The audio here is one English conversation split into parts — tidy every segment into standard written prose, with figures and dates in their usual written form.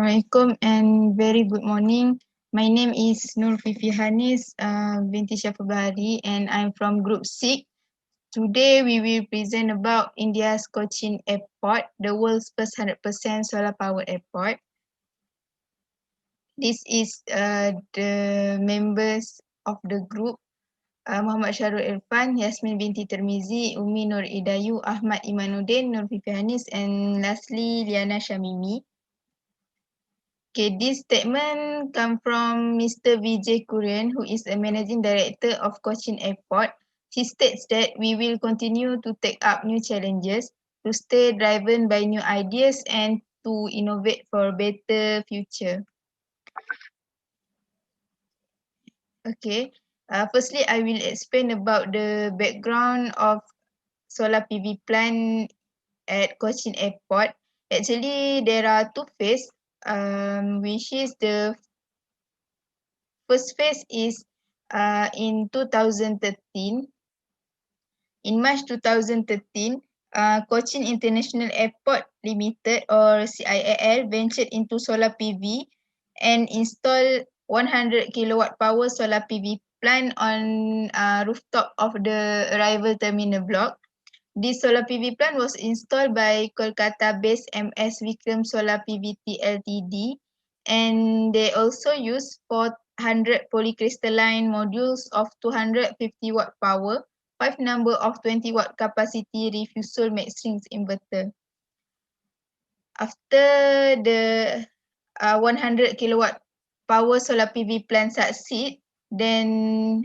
Assalamualaikum and very good morning. My name is Nur Fifi Hanis binti Syafabari and I'm from Group 6. Today we will present about India's Cochin Airport, the world's first 100% solar powered airport. This is the members of the group. Muhammad Syarul Irfan, Yasmin binti Termizi, Umi Nur Idayu, Ahmad Imanuddin, Nur Fifi Hanis and lastly Liana Shamimi. Okay, this statement come from Mr. Vijay Kurian, who is a managing director of Cochin Airport. He states that we will continue to take up new challenges, to stay driven by new ideas and to innovate for a better future. Okay, firstly, I will explain about the background of solar PV plant at Cochin Airport. Actually, there are two phases, which is the first phase is in 2013. In March 2013, Cochin International Airport Limited or CIAL ventured into solar PV and installed 100 kilowatt power solar PV plant on rooftop of the arrival terminal block. This solar PV plant was installed by Kolkata-based MS Vikram Solar PVT Ltd, and they also use 400 polycrystalline modules of 250 watt power, 5 number of 20 watt capacity refusal matrix inverter. After the 100 kilowatt power solar PV plant succeed, then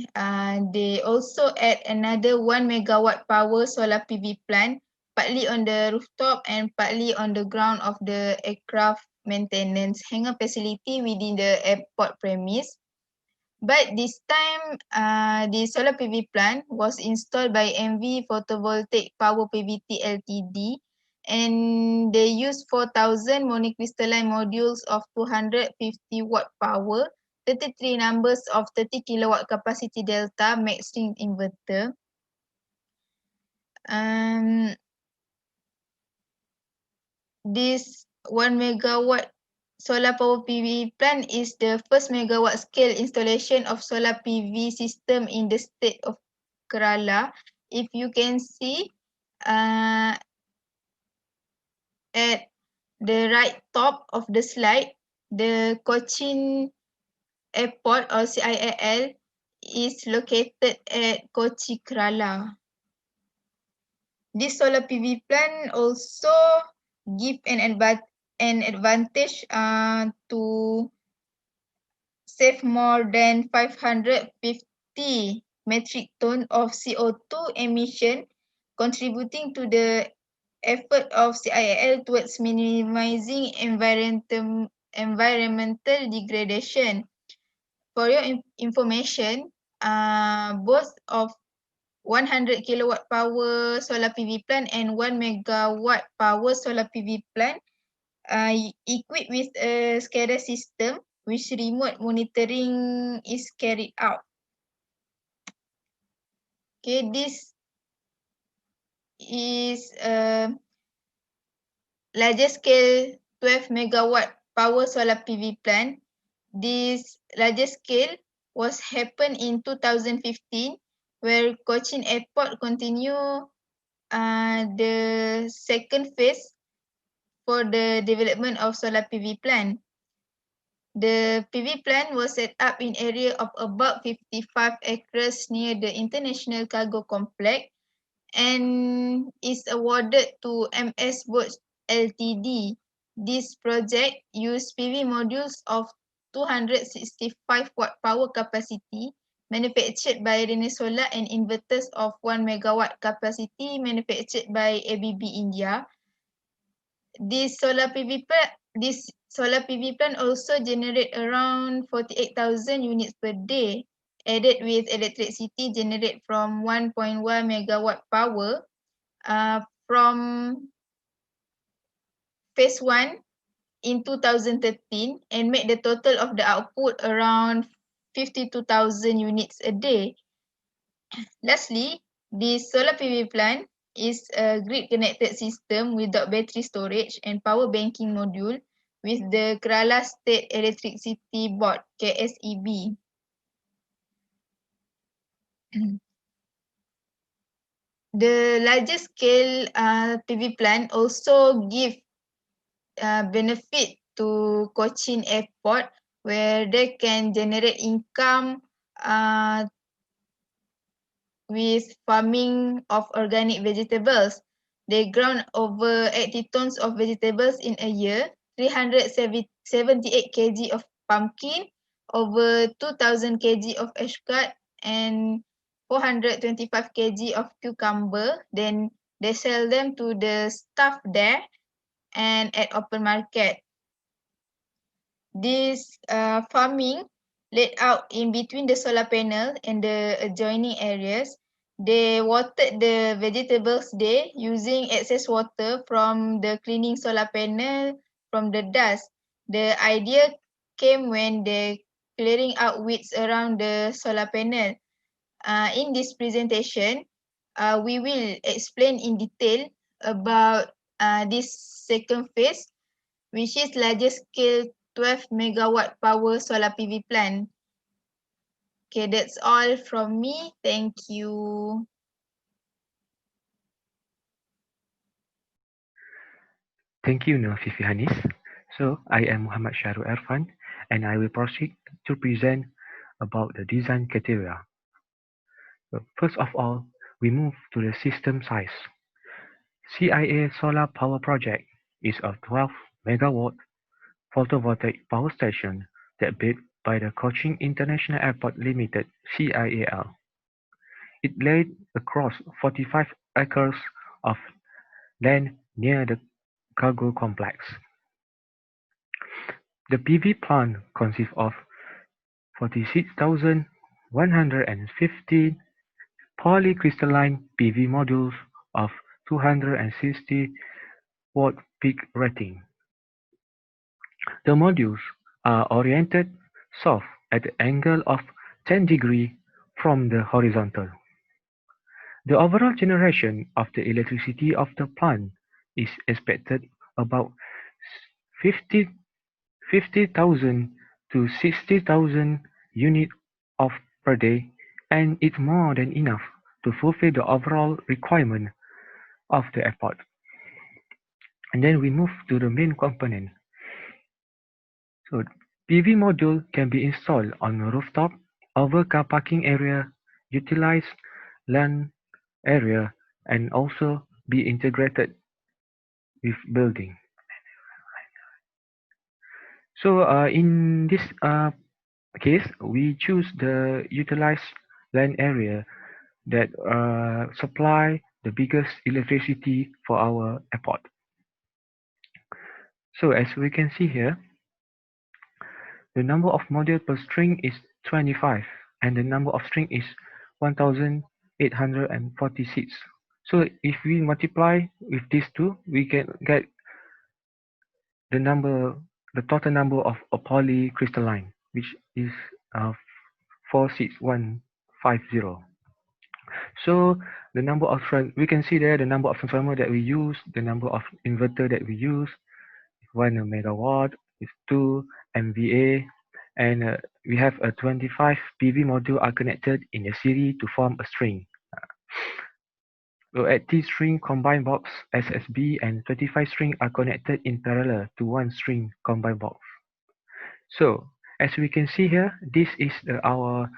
they also add another 1 megawatt power solar PV plant, partly on the rooftop and partly on the ground of the aircraft maintenance hangar facility within the airport premise. But this time, the solar PV plant was installed by MV Photovoltaic Power PVT Ltd, and they use 4,000 monocrystalline modules of 250 watt power, 33 numbers of 30 kilowatt capacity delta max string inverter. This 1 megawatt solar power PV plant is the first megawatt scale installation of solar PV system in the state of Kerala. If you can see at the right top of the slide, the Cochin Airport or CIAL is located at Kochi, Kerala. This solar PV plant also give an advantage to save more than 550 metric ton of CO2 emission, contributing to the effort of CIAL towards minimizing environmental degradation. For your information, both of 100 kilowatt power solar PV plant and 1 megawatt power solar PV plant equipped with a SCADA system which remote monitoring is carried out. Okay, this is a larger scale 12 megawatt power solar PV plant. This larger scale was happened in 2015, where Cochin Airport continue the second phase for the development of solar PV plant. The PV plant was set up in area of about 55 acres near the International Cargo Complex and is awarded to MS Boats Ltd. This project used PV modules of 265 watt power capacity manufactured by Renesola and inverters of 1 megawatt capacity manufactured by ABB India. This solar PV plant also generate around 48,000 units per day, added with electricity generated from 1.1 megawatt power from phase 1 in 2013 and made the total of the output around 52,000 units a day. Lastly, the solar PV plant is a grid connected system without battery storage and power banking module with the Kerala State Electricity Board, KSEB. The larger scale PV plant also give benefit to Cochin Airport, where they can generate income with farming of organic vegetables. They ground over 80 tons of vegetables in a year, 378 kg of pumpkin, over 2,000 kg of ashcat, and 425 kg of cucumber. Then they sell them to the staff there and at open market. This farming laid out in between the solar panel and the adjoining areas. They watered the vegetables there using excess water from the cleaning solar panel from the dust. The idea came when they clearing out weeds around the solar panel. In this presentation, we will explain in detail about this second phase, which is larger scale 12 megawatt power solar PV plant. Okay, that's all from me. Thank you. Thank you, Fifi Hanis. So, I am Muhammad Syahrul Erfan, and I will proceed to present about the design criteria. So, first of all, we move to the system size. CIA Solar Power Project is a 12 megawatt photovoltaic power station that built by the Cochin International Airport Limited (CIAL). It laid across 45 acres of land near the cargo complex. The PV plant consists of 46,115 polycrystalline PV modules of 260 watt peak rating. The modules are oriented south at an angle of 10 degrees from the horizontal. The overall generation of the electricity of the plant is expected about 50,000 to 60,000 units of per day, and it's more than enough to fulfill the overall requirement of the airport. And then we move to the main component. So PV module can be installed on a rooftop, over car parking area, utilize land area, and also be integrated with building. So in this case, we choose the utilized land area that supply the biggest electricity for our airport. So as we can see here, the number of module per string is 25 and the number of string is 1,846. So if we multiply with these two, we can get the total number of polycrystalline, which is 46150. So the number of we can see there the number of transformer that we use, the number of inverter that we use. 1 megawatt is 2 MVA, and we have a 25 PV module are connected in a series to form a string. So at this string combined box SSB and 25 string are connected in parallel to one string combined box. So as we can see here, this is our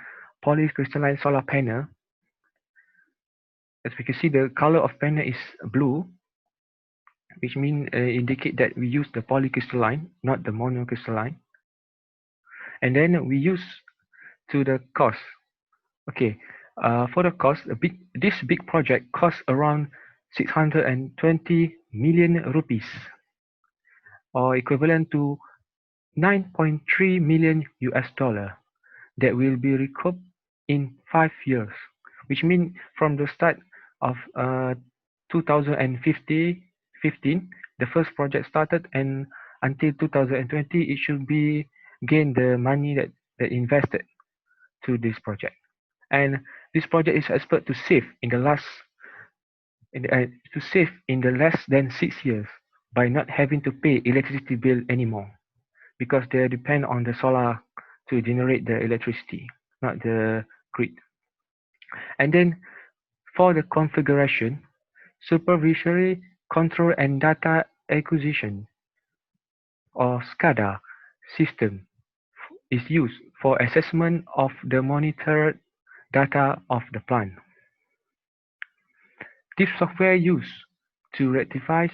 polycrystalline solar panel. As we can see, the color of panel is blue, which means indicate that we use the polycrystalline, not the monocrystalline. And then we use to the cost. Okay, for the cost, this big project costs around 620 million rupees, or equivalent to 9.3 million US dollar, that will be recouped in 5 years, which means from the start of 2015, the first project started, and until 2020, it should be gain the money that invested to this project. And this project is expected to save in the less than 6 years, by not having to pay electricity bill anymore because they depend on the solar to generate the electricity, not the grid. And then for the configuration, supervisory control and data acquisition or SCADA system is used for assessment of the monitored data of the plant. This software used to rectify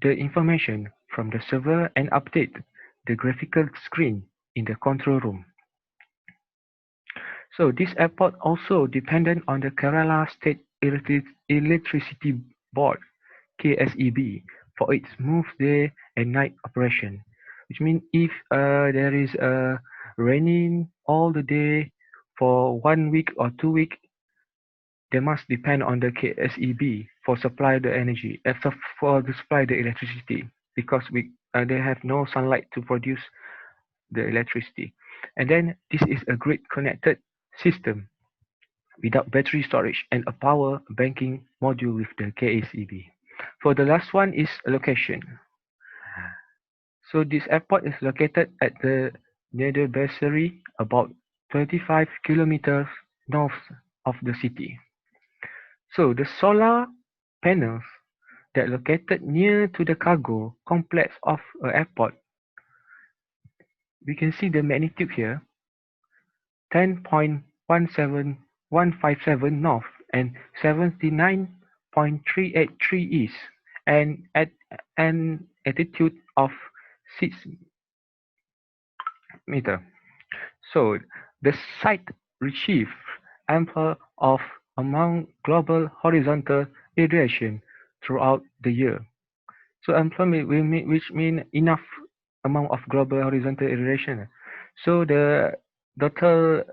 the information from the server and update the graphical screen in the control room. So this airport also dependent on the Kerala State Electricity Board (KSEB) for its smooth day and night operation, which means if there is raining all the day for 1 week or 2 weeks, they must depend on the KSEB for supply the energy, for to supply the electricity because they have no sunlight to produce the electricity. And then this is a grid connected system without battery storage and a power banking module with the KSEB. For the last one is location. So this airport is located at the Nedabesari, about 25 kilometers north of the city. So the solar panels that located near to the cargo complex of a airport, we can see the magnitude here, 10.17157 north and 79.383 east, and at an altitude of 6 meter. So the site receives ample of amount global horizontal irradiation throughout the year. So ample which mean enough amount of global horizontal irradiation. So the total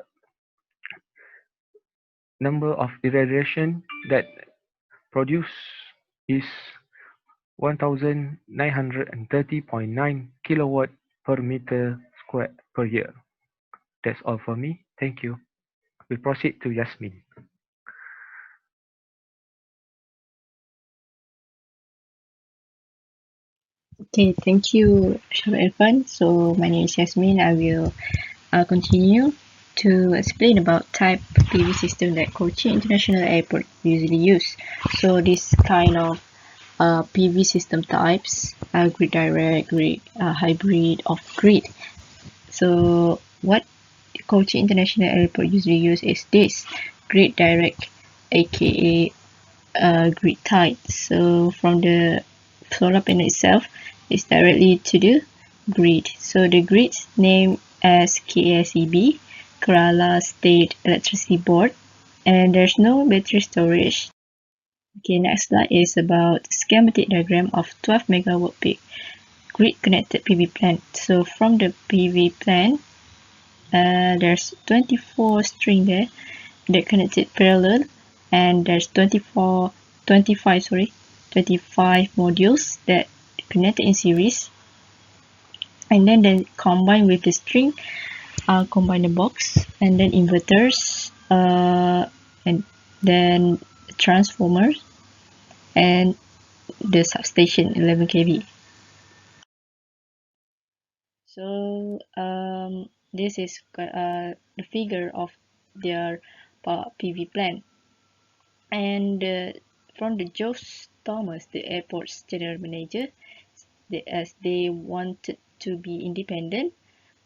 number of irradiation that produced is 1930.9 kilowatt per meter square per year. That's all for me. Thank you. We proceed to Yasmin. Okay, thank you, Shah Irfan. So my name is Yasmin. I will continue to explain about type PV system that Cochin International Airport usually use. So this kind of PV system types are grid direct, grid hybrid, off grid. So what Cochin International Airport usually use is this grid direct, aka grid tied. So from the solar panel itself, it's directly to the grid. So the grid's name as KSEB, Kerala State Electricity Board, and there's no battery storage. Okay, next slide is about schematic diagram of 12 megawatt peak grid connected PV plant. So from the PV plant, there's 24 string there that connected parallel, and there's 25 modules that connected in series, and then they combine with the string, combine the box, and then inverters, and then transformers, and the substation 11 kV. So this is the figure of their PV plant. And from the Josh Thomas, the airport's general manager, as they wanted to be independent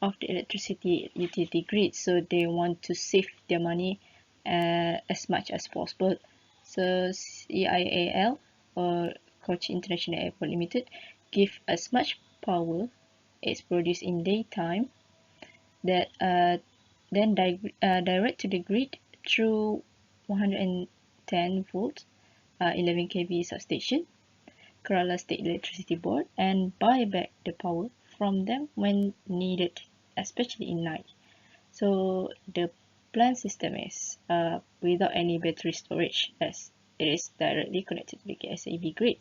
of the electricity utility grid, so they want to save their money as much as possible. So CIAL, or Cochin International Airport Limited, give as much power is produced in daytime that then direct to the grid through 110 volt 11 kV substation, Kerala State Electricity Board, and buy back the power from them when needed, especially in night. So the plant system is without any battery storage, as it is directly connected to the KSAB grid.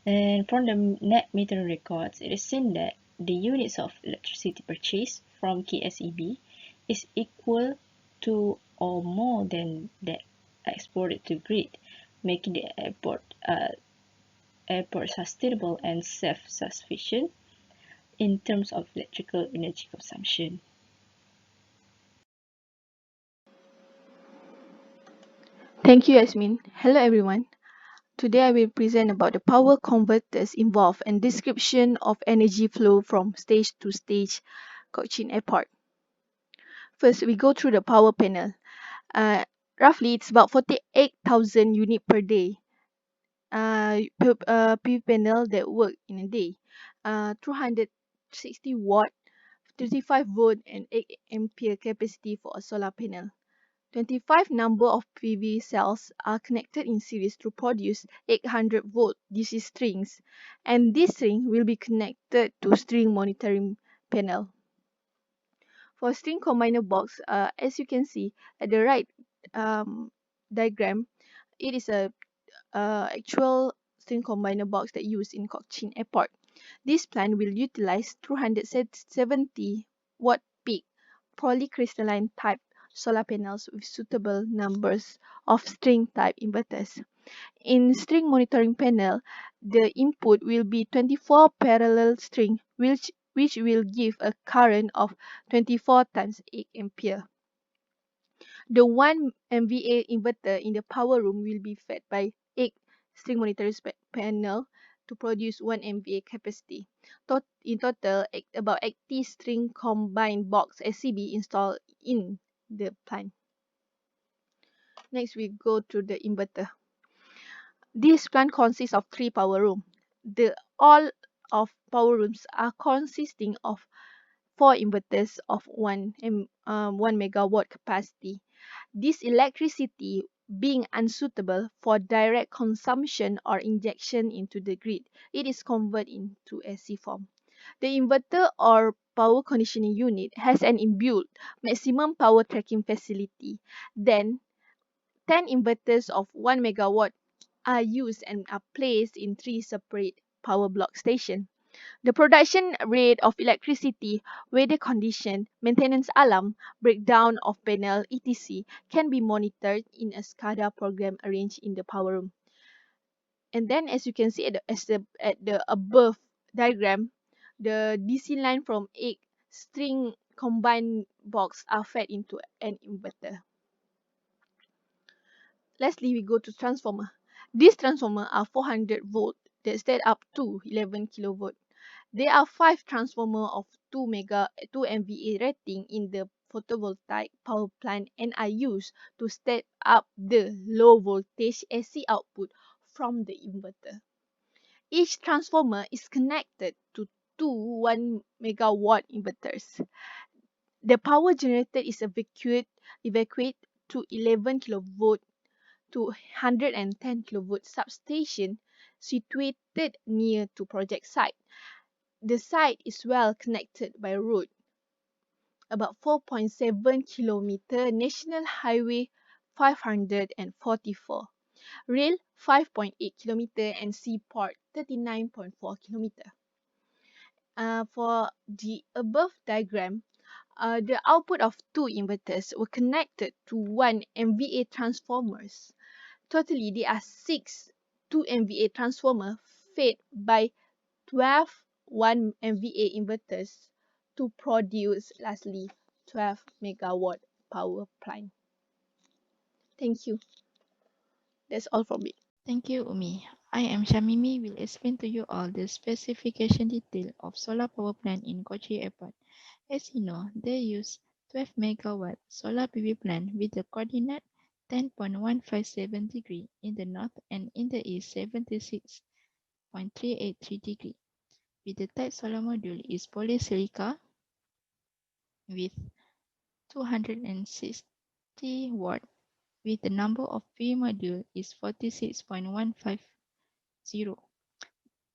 And from the net metering records, it is seen that the units of electricity purchased from KSEB is equal to or more than that exported to grid, making the airport airports sustainable and self-sufficient in terms of electrical energy consumption. Thank you, Yasmin. Hello, everyone. Today I will present about the power converters involved and description of energy flow from stage to stage, Cochin Airport. First, we go through the power panel. Uh, Roughly, it's about 48,000 unit per day. PV panel that work in a day. 260 watt, 35 volt, and 8 ampere capacity for a solar panel. 25 number of PV cells are connected in series to produce 800 volt DC strings, and this string will be connected to string monitoring panel. For string combiner box, as you can see at the right um, diagram, it is a actual string combiner box that used in Cochin Airport. This plant will utilize 270 watt peak polycrystalline type solar panels with suitable numbers of string type inverters. In string monitoring panel, the input will be 24 parallel string which will give a current of 24 times 8 ampere. The 1 MVA inverter in the power room will be fed by 8 string monitoring panel to produce 1 MVA capacity. In total, about 80 string combined box SCB installed in the plant. Next, we go to the inverter. This plant consists of 3 power rooms. All of power rooms are consisting of 4 inverters of 1 megawatt capacity. This electricity being unsuitable for direct consumption or injection into the grid, it is converted into AC form. The inverter or power conditioning unit has an inbuilt maximum power tracking facility. Then 10 inverters of 1 megawatt are used and are placed in 3 separate power block stations. The production rate of electricity, weather condition, maintenance alarm, breakdown of panel, etc. can be monitored in a SCADA program arranged in the power room. And then as you can see at the above diagram, the DC line from 8 string combined box are fed into an inverter. Lastly, we go to transformer. These transformers are 400 volt that step up to 11 kilovolt. There are 5 transformers of 2 MVA rating in the photovoltaic power plant and are used to step up the low voltage AC output from the inverter. Each transformer is connected to two 1 megawatt inverters. The power generated is evacuated to 11 kilovolt to 110 kilovolt substation situated near to project site. The site is well connected by road. About 4.7 kilometer National Highway 544, rail 5.8 kilometer and seaport 39.4 kilometer. For the above diagram, the output of 2 inverters were connected to 1 MVA transformers. Totally, there are 6 2 MVA transformers fed by 12 1 MVA inverters to produce lastly 12 megawatt power plant. Thank you. That's all from me. Thank you, Umi. I am Shamimi will explain to you all the specification detail of solar power plant in Kochi Airport. As you know, they use 12 megawatt solar PV plant with the coordinate 10.157 degree in the north and in the east 76.383 degree. With the type solar module is polysilica with 260 watt. With the number of PV module is 46.150.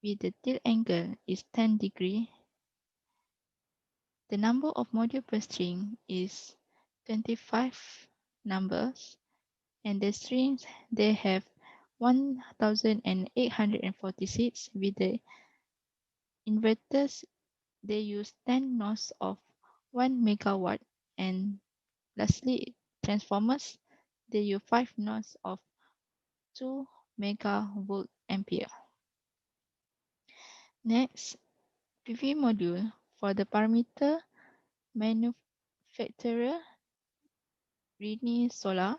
With the tilt angle is 10 degree. The number of module per string is 25 numbers and the strings they have 1846. With the inverters they use 10 nodes of 1 megawatt and lastly transformers they use 5 nodes of 2 megavolt ampere. Next, PV module. For the parameter, manufacturer Rini Solar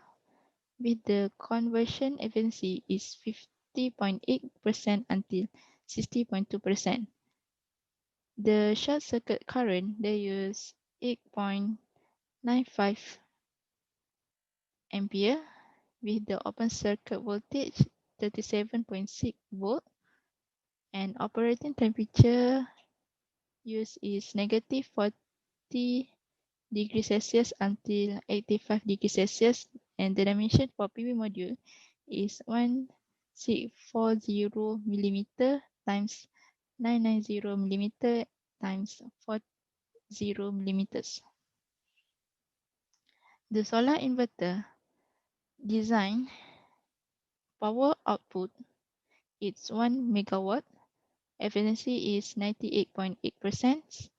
with the conversion efficiency is 50.8% until 60.2%. The short circuit current they use 8.95 ampere with the open circuit voltage 37.6 volt and operating temperature used is negative 40 degrees Celsius until 85 degrees Celsius, and the dimension for PV module is 1640 millimeter times 990 millimeter times 40 millimeters. The solar inverter design power output is 1 megawatt, efficiency is 98.8%,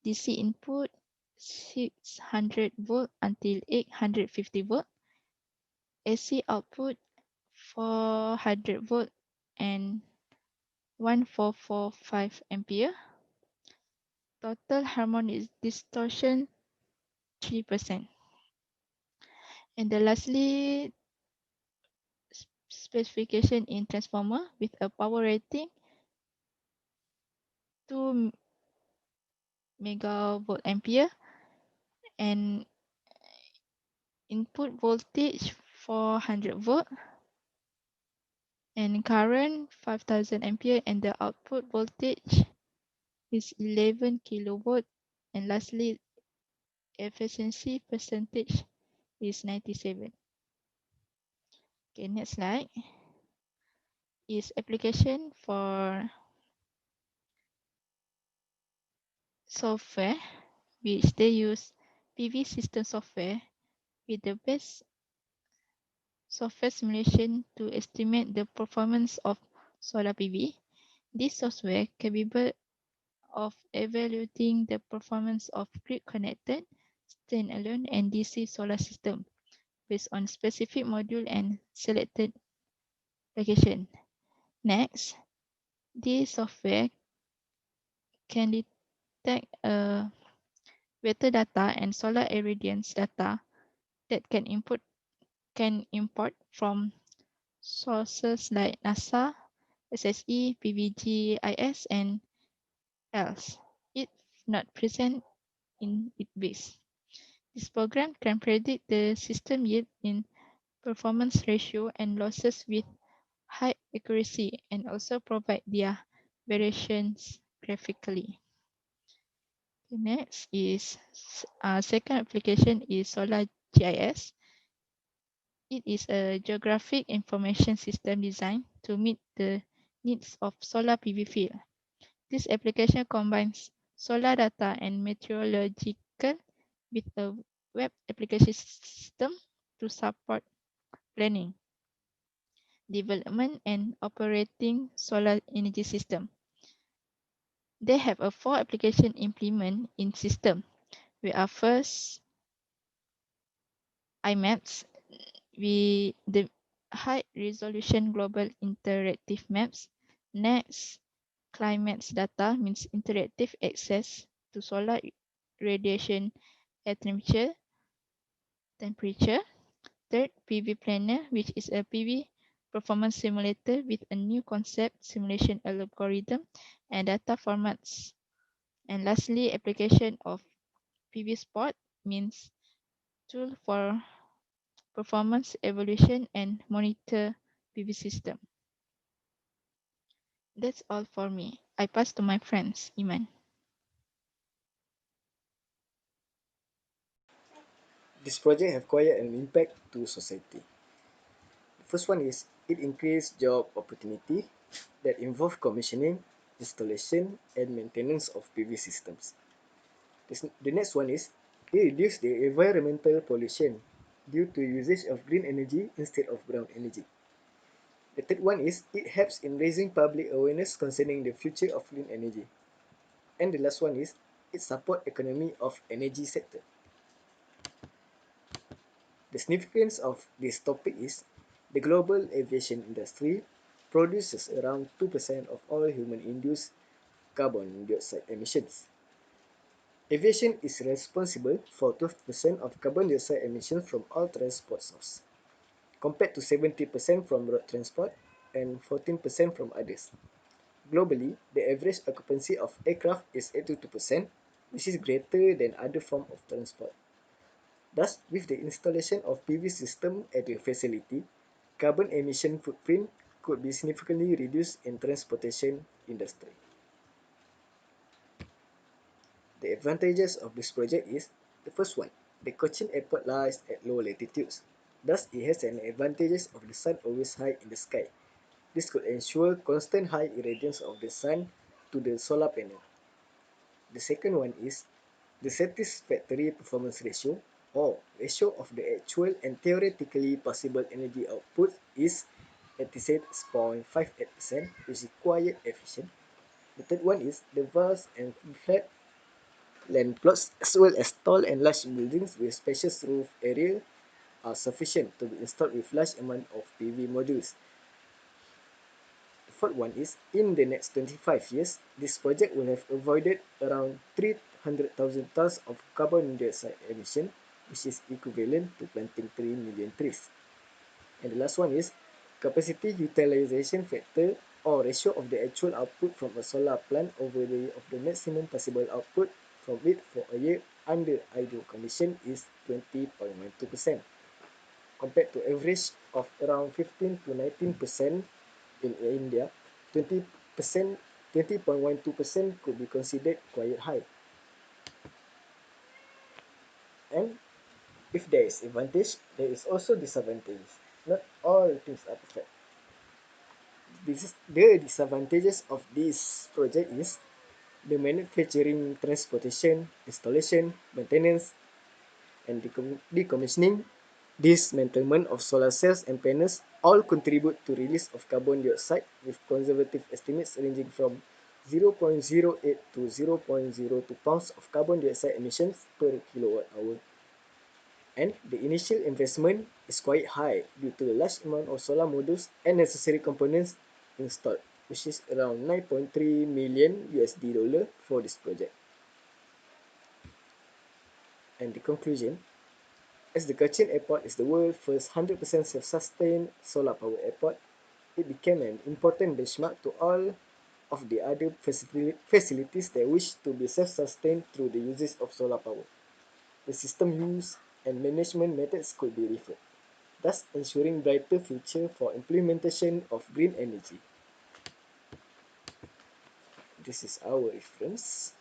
DC input 600 volt until 850 volt, AC output 400 volt and 1445 ampere. Total harmonic distortion 3%. And the lastly specification in transformer with a power rating 2 megavolt ampere and input voltage 400 volt and current 5000 ampere and the output voltage is 11 kilovolt, and lastly efficiency percentage is 97. Okay, next slide is application for software, which they use PV system software with the best software simulation to estimate the performance of solar PV. This software capable of evaluating the performance of grid-connected, standalone, and DC solar system based on specific module and selected location. Next, this software can detect weather data and solar irradiance data that can import from sources like NASA, SSE, PVGIS, and else. If not present in its base. This program can predict the system yield in performance ratio and losses with high accuracy and also provide their variations graphically. The next is second application is Solar GIS. It is a geographic information system designed to meet the needs of solar PV field. This application combines solar data and meteorological with a web application system to support planning, development, and operating solar energy system. They have a 4 application implement in system. We are first IMAPs, the high resolution global interactive maps. Next, climates data means interactive access to solar radiation air temperature. Third, PV Planner, which is a PV performance simulator with a new concept, simulation algorithm, and data formats. And lastly, application of PV Spot means tool for performance evaluation and monitor PV system. That's all for me. I pass to my friends, Iman. This project have quite an impact to society. The first one is it increased job opportunity that involve commissioning, installation, and maintenance of PV systems. The next one is it reduced the environmental pollution due to usage of green energy instead of brown energy. The third one is it helps in raising public awareness concerning the future of clean energy. And the last one is it support economy of energy sector. The significance of this topic is the global aviation industry produces around 2% of all human-induced carbon dioxide emissions. Aviation is responsible for 12% of carbon dioxide emissions from all transport sources, compared to 70% from road transport and 14% from others. Globally, the average occupancy of aircraft is 82%, which is greater than other forms of transport. Thus, with the installation of PV system at the facility, carbon emission footprint could be significantly reduced in transportation industry. The advantages of this project is the first one, the Cochin Airport lies at low latitudes. Thus, it has an advantage of the sun always high in the sky. This could ensure constant high irradiance of the sun to the solar panel. The second one is the satisfactory performance ratio, or ratio of the actual and theoretically possible energy output is 86.58%, which is quite efficient. The third one is the vast and flat land plots as well as tall and large buildings with spacious roof area are sufficient to be installed with large amount of PV modules. The fourth one is, in the next 25 years, this project will have avoided around 300,000 tons of carbon dioxide emission, which is equivalent to planting 3 million trees. And the last one is capacity utilization factor, or ratio of the actual output from a solar plant over the maximum possible output from it for a year under ideal condition is 20.12%, compared to average of around 15 to 19% in India. 20%, 20.12% could be considered quite high. And if there is advantage, there is also disadvantage. Not all things are perfect. The disadvantages of this project is the manufacturing, transportation, installation, maintenance, and decommissioning, dismantlement of solar cells and panels all contribute to release of carbon dioxide, with conservative estimates ranging from 0.08 to 0.02 pounds of carbon dioxide emissions per kilowatt hour. And the initial investment is quite high due to the large amount of solar modules and necessary components installed, which is around 9.3 million USD dollar for this project. And the conclusion, as the Cochin Airport is the world's first 100% self-sustained solar power airport, it became an important benchmark to all of the other facilities that wish to be self-sustained through the uses of solar power. The system use and management methods could be referred, thus ensuring brighter future for implementation of green energy. This is our reference.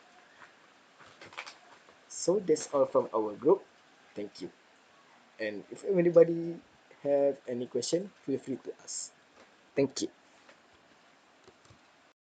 So that's all from our group. Thank you. And if anybody have any question, feel free to ask. Thank you.